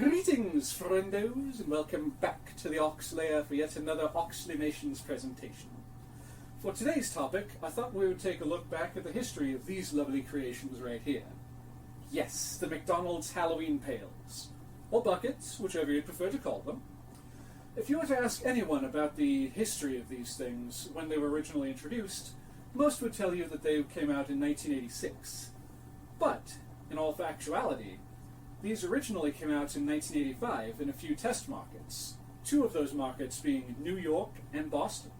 Greetings, friendos, and welcome back to the Oxlayer for yet another Oxleymations presentation. For today's topic, I thought we would take a look back at the history of these lovely creations right here. Yes, the McDonald's Halloween pails, or buckets, whichever you'd prefer to call them. If you were to ask anyone about the history of these things when they were originally introduced, most would tell you that they came out in 1986. But, in all factuality, these originally came out in 1985 in a few test markets, two of those markets being New York and Boston.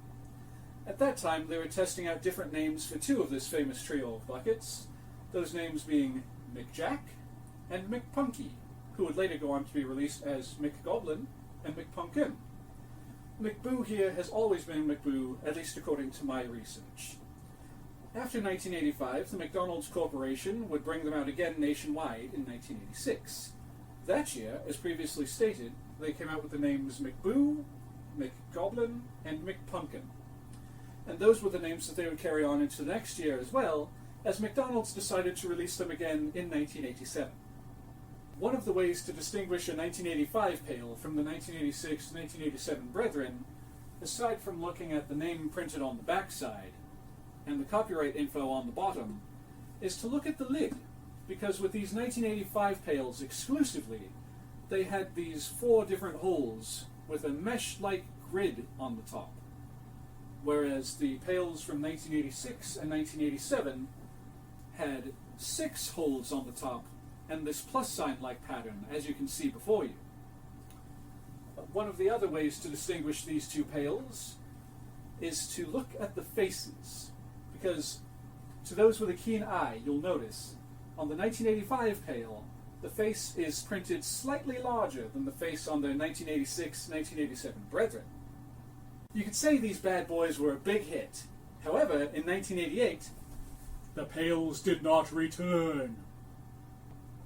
At that time, they were testing out different names for two of this famous trio of buckets, those names being McJack and McPunky, who would later go on to be released as McGoblin and McPunkin. McBoo here has always been McBoo, at least according to my research. After 1985, the McDonald's Corporation would bring them out again nationwide in 1986. That year, as previously stated, they came out with the names McBoo, McGoblin, and McPunkin. And those were the names that they would carry on into the next year as well, as McDonald's decided to release them again in 1987. One of the ways to distinguish a 1985 pail from the 1986 to 1987 brethren, aside from looking at the name printed on the backside, and the copyright info on the bottom, is to look at the lid, because with these 1985 pails exclusively, they had these 4 different holes with a mesh-like grid on the top, whereas the pails from 1986 and 1987 had 6 holes on the top and this plus sign-like pattern, as you can see before you. One of the other ways to distinguish these two pails is to look at the faces, because to those with a keen eye, you'll notice on the 1985 pail, the face is printed slightly larger than the face on their 1986-1987 brethren. You could say these bad boys were a big hit. However, in 1988, the pails did not return.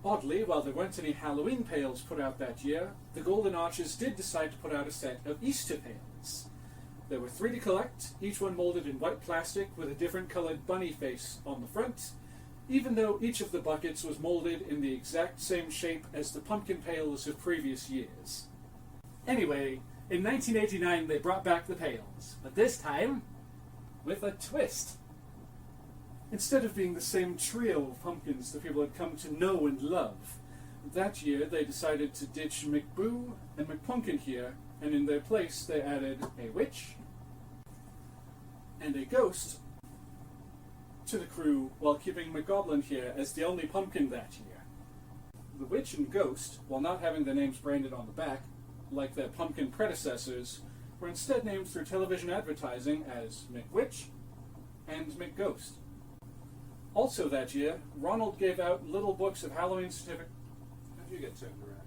Oddly, while there weren't any Halloween pails put out that year, the Golden Arches did decide to put out a set of Easter pails. There were 3 to collect, each one molded in white plastic with a different colored bunny face on the front, even though each of the buckets was molded in the exact same shape as the pumpkin pails of previous years. Anyway, in 1989 they brought back the pails, but this time with a twist. Instead of being the same trio of pumpkins that people had come to know and love, that year they decided to ditch McBoo and McPunkin here, and in their place they added a witch and a ghost to the crew, while keeping McGoblin here as the only pumpkin that year. The witch and ghost, while not having their names branded on the back, like their pumpkin predecessors, were instead named through television advertising as McWitch and McGhost. Also that year, Ronald gave out little books of Halloween certificates. How'd you get turned around?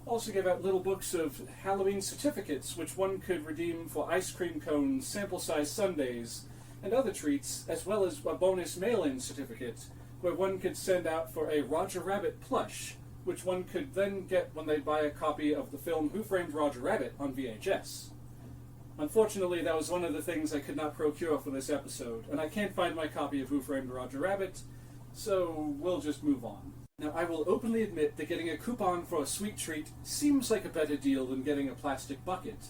Also gave out little books of Halloween certificates, which one could redeem for ice cream cones, sample-size sundaes, and other treats, as well as a bonus mail-in certificate, where one could send out for a Roger Rabbit plush, which one could then get when they buy a copy of the film Who Framed Roger Rabbit on VHS. Unfortunately, that was one of the things I could not procure for this episode, and I can't find my copy of Who Framed Roger Rabbit, so we'll just move on. Now, I will openly admit that getting a coupon for a sweet treat seems like a better deal than getting a plastic bucket,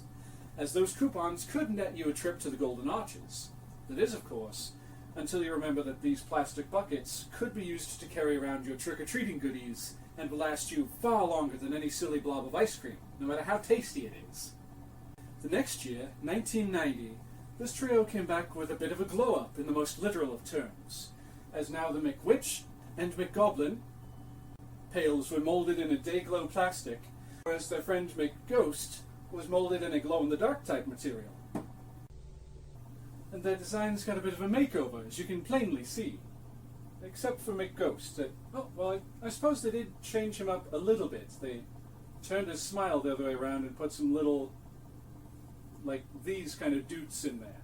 as those coupons could net you a trip to the Golden Arches. That is, of course, until you remember that these plastic buckets could be used to carry around your trick-or-treating goodies and will last you far longer than any silly blob of ice cream, no matter how tasty it is. The next year, 1990, this trio came back with a bit of a glow-up in the most literal of terms, as now the McWitch and McGoblin pails were molded in a day-glow plastic, whereas their friend McGhost was molded in a glow-in-the-dark type material. And their designs got a bit of a makeover, as you can plainly see. Except for McGhost. I suppose they did change him up a little bit. They turned his smile the other way around and put some little, like these kind of doots in there.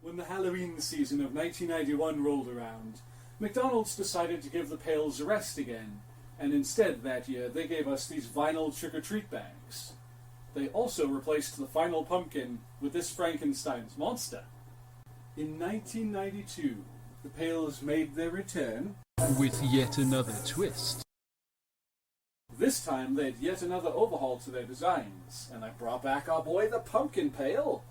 When the Halloween season of 1991 rolled around, McDonald's decided to give the pails a rest again, and instead that year they gave us these vinyl trick-or-treat bags. They also replaced the final pumpkin with this Frankenstein's monster. In 1992, the pails made their return with yet another twist. This time they'd yet another overhaul to their designs, and I brought back our boy the pumpkin pail.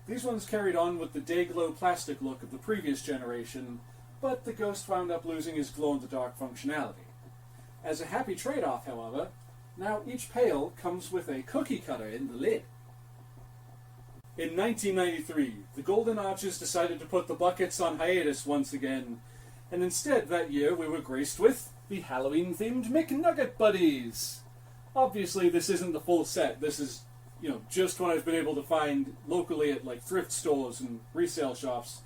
These ones carried on with the day-glow plastic look of the previous generation, but the Ghost wound up losing his glow-in-the-dark functionality. As a happy trade-off, however, now each pail comes with a cookie cutter in the lid. In 1993, the Golden Arches decided to put the buckets on hiatus once again, and instead that year we were graced with the Halloween-themed McNugget Buddies. Obviously this isn't the full set, this is, just what I've been able to find locally at like thrift stores and resale shops.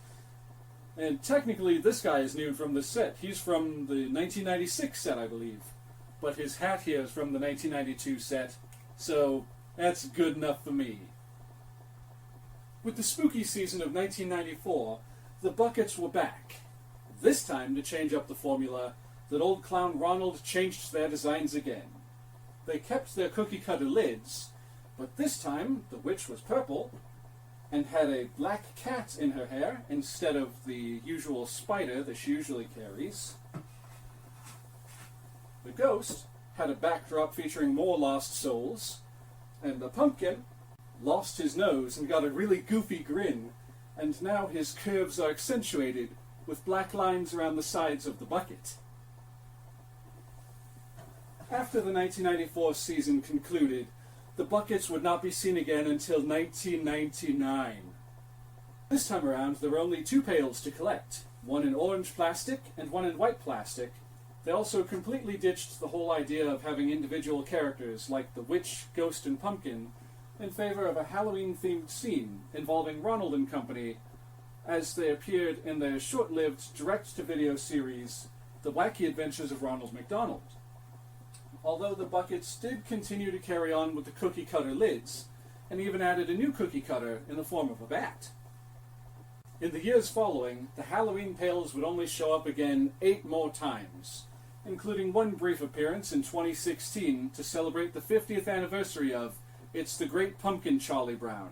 And technically this guy is new from this set. He's from the 1996 set, I believe. But his hat here is from the 1992 set, so that's good enough for me. With the spooky season of 1994, the buckets were back. This time, to change up the formula, that old clown Ronald changed their designs again. They kept their cookie-cutter lids, but this time the witch was purple and had a black cat in her hair instead of the usual spider that she usually carries. The ghost had a backdrop featuring more lost souls, and the pumpkin lost his nose and got a really goofy grin, and now his curves are accentuated with black lines around the sides of the bucket. After the 1994 season concluded, the buckets would not be seen again until 1999. This time around, there were only 2 pails to collect, one in orange plastic and one in white plastic. They also completely ditched the whole idea of having individual characters like the witch, ghost, and pumpkin in favor of a Halloween-themed scene involving Ronald and Company as they appeared in their short-lived direct-to-video series, The Wacky Adventures of Ronald McDonald. Although the buckets did continue to carry on with the cookie-cutter lids, and even added a new cookie-cutter in the form of a bat. In the years following, the Halloween pails would only show up again 8 more times, including one brief appearance in 2016 to celebrate the 50th anniversary of It's the Great Pumpkin Charlie Brown.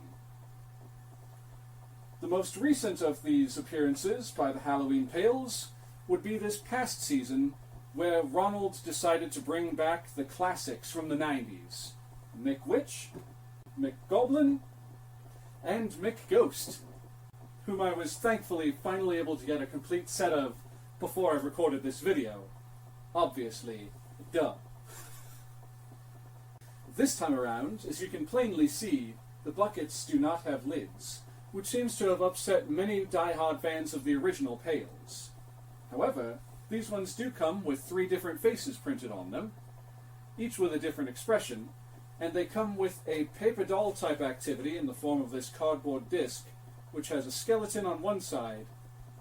The most recent of these appearances by the Halloween pails would be this past season, where Ronald decided to bring back the classics from the 90s. McWitch, McGoblin, and McGhost, whom I was thankfully finally able to get a complete set of before I recorded this video. Obviously, duh. This time around, as you can plainly see, the buckets do not have lids, which seems to have upset many die-hard fans of the original pails. However, these ones do come with 3 different faces printed on them, each with a different expression, and they come with a paper doll type activity in the form of this cardboard disc, which has a skeleton on one side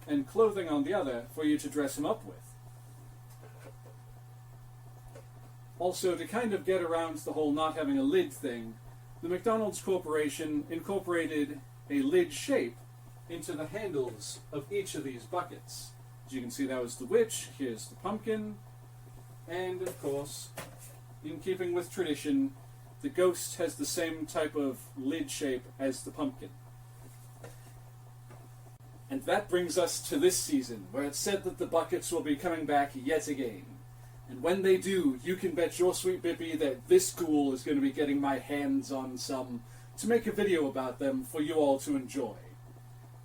and clothing on the other for you to dress him up with. Also, to kind of get around the whole not having a lid thing, the McDonald's Corporation incorporated a lid shape into the handles of each of these buckets. As you can see, that was the witch, here's the pumpkin, and of course, in keeping with tradition, the ghost has the same type of lid shape as the pumpkin. And that brings us to this season, where it's said that the buckets will be coming back yet again. And when they do, you can bet your sweet Bippy that this ghoul is going to be getting my hands on some to make a video about them for you all to enjoy.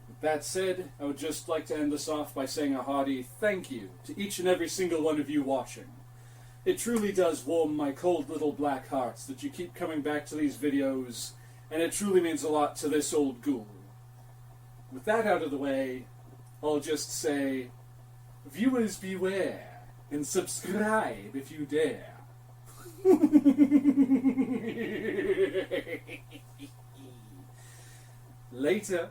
With that said, I would just like to end this off by saying a hearty thank you to each and every single one of you watching. It truly does warm my cold little black hearts that you keep coming back to these videos, and it truly means a lot to this old ghoul. With that out of the way, I'll just say, viewers beware, and subscribe if you dare. Later.